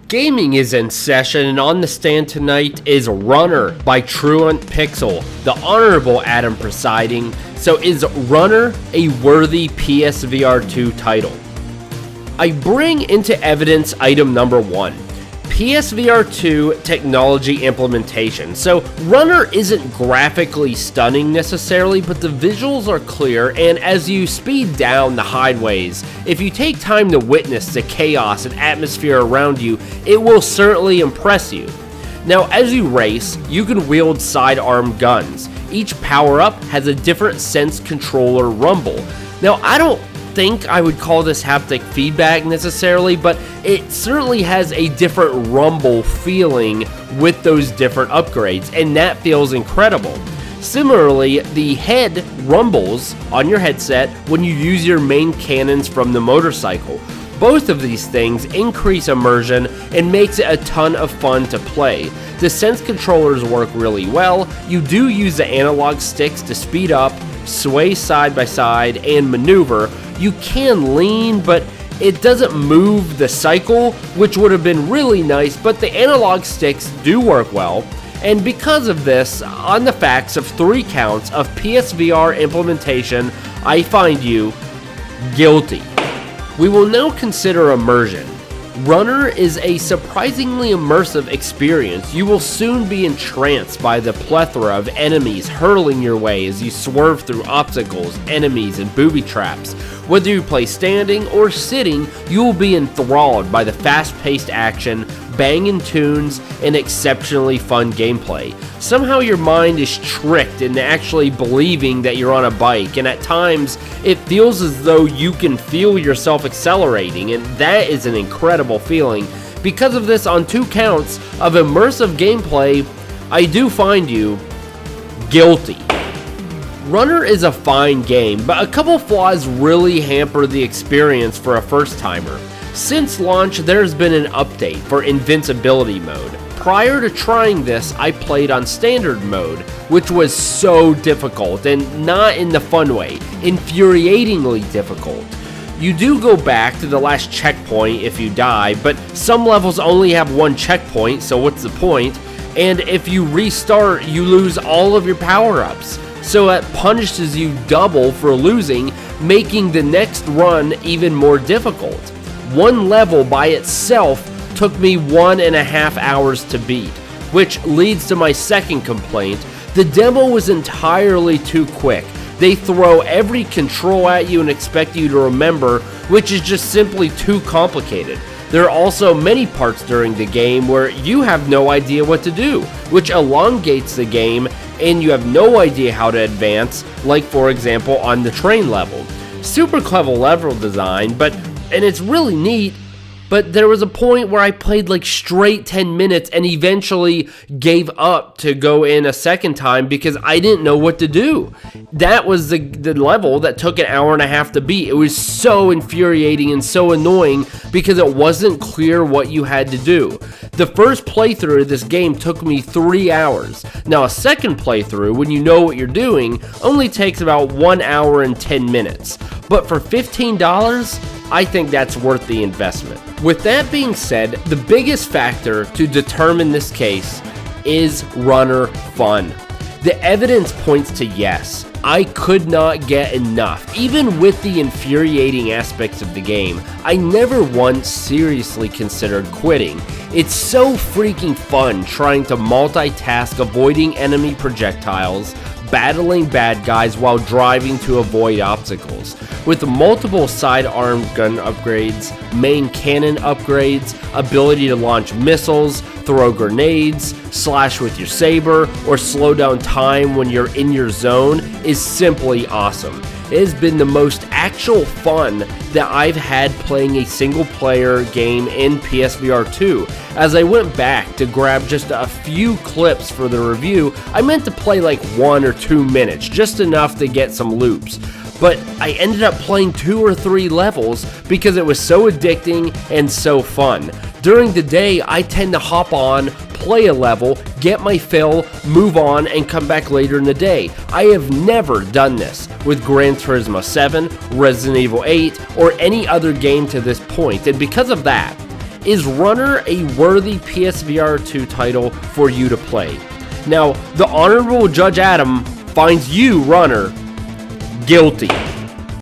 Gaming is in session, and on the stand tonight is Runner by Truant Pixel, the Honorable Adam presiding. So is Runner a worthy PSVR2 title? I bring into evidence item number 1. PSVR2 technology implementation. So Runner isn't graphically stunning necessarily, but the visuals are clear, and as you speed down the highways, if you take time to witness the chaos and atmosphere around you, it will certainly impress you. Now, as you race, you can wield sidearm guns. Each power-up has a different sense controller rumble. Now, I don't think I would call this haptic feedback necessarily, but it certainly has a different rumble feeling with those different upgrades, and that feels incredible. Similarly, the head rumbles on your headset when you use your main cannons from the motorcycle. Both of these things increase immersion and makes it a ton of fun to play. The sense controllers work really well. You do use the analog sticks to speed up, sway side by side, and maneuver. You can lean, but it doesn't move the cycle, which would have been really nice, but the analog sticks do work well. And because of this, on the facts of 3 counts of PSVR implementation, I find you guilty. We will now consider immersion. Runner is a surprisingly immersive experience. You will soon be entranced by the plethora of enemies hurtling your way as you swerve through obstacles, enemies, and booby traps. Whether you play standing or sitting, you will be enthralled by the fast-paced action, banging tunes, and exceptionally fun gameplay. Somehow your mind is tricked into actually believing that you're on a bike, and at times it feels as though you can feel yourself accelerating, and that is an incredible feeling. Because of this, on 2 counts of immersive gameplay, I do find you guilty. Runner is a fine game, but a couple flaws really hamper the experience for a first-timer. Since launch, there's been an update for invincibility mode. Prior to trying this, I played on standard mode, which was so difficult, and not in the fun way, infuriatingly difficult. You do go back to the last checkpoint if you die, but some levels only have 1 checkpoint, so what's the point? And if you restart, you lose all of your power-ups. So it punishes you double for losing, making the next run even more difficult. 1 level by itself took me 1.5 hours to beat, which leads to my second complaint. The demo was entirely too quick. They throw every control at you and expect you to remember, which is just simply too complicated. There are also many parts during the game where you have no idea what to do, which elongates the game and you have no idea how to advance, like for example on the train level. Super clever level design, and it's really neat, but there was a point where I played like straight 10 minutes and eventually gave up to go in a second time because I didn't know what to do. That was the level that took 1.5 hours to beat. It was so infuriating and so annoying because it wasn't clear what you had to do. The first playthrough of this game took me 3 hours. Now a second playthrough, when you know what you're doing, only takes about 1 hour and 10 minutes. But for $15, I think that's worth the investment. With that being said, the biggest factor to determine this case is Runner fun. The evidence points to yes. I could not get enough. Even with the infuriating aspects of the game, I never once seriously considered quitting. It's so freaking fun trying to multitask, avoiding enemy projectiles, battling bad guys while driving to avoid obstacles. With multiple sidearm gun upgrades, main cannon upgrades, ability to launch missiles, throw grenades, slash with your saber, or slow down time when you're in your zone is simply awesome. It has been the most actual fun that I've had playing a single player game in PSVR2. As I went back to grab just a few clips for the review, I meant to play like 1 or 2 minutes, just enough to get some loops. But I ended up playing 2 or 3 levels because it was so addicting and so fun. During the day, I tend to hop on, play a level, get my fill, move on, and come back later in the day. I have never done this with Gran Turismo 7, Resident Evil 8, or any other game to this point, and because of that, Is Runner a worthy PSVR2 title for you to play? Now, the Honorable Judge Adam finds you, Runner, guilty.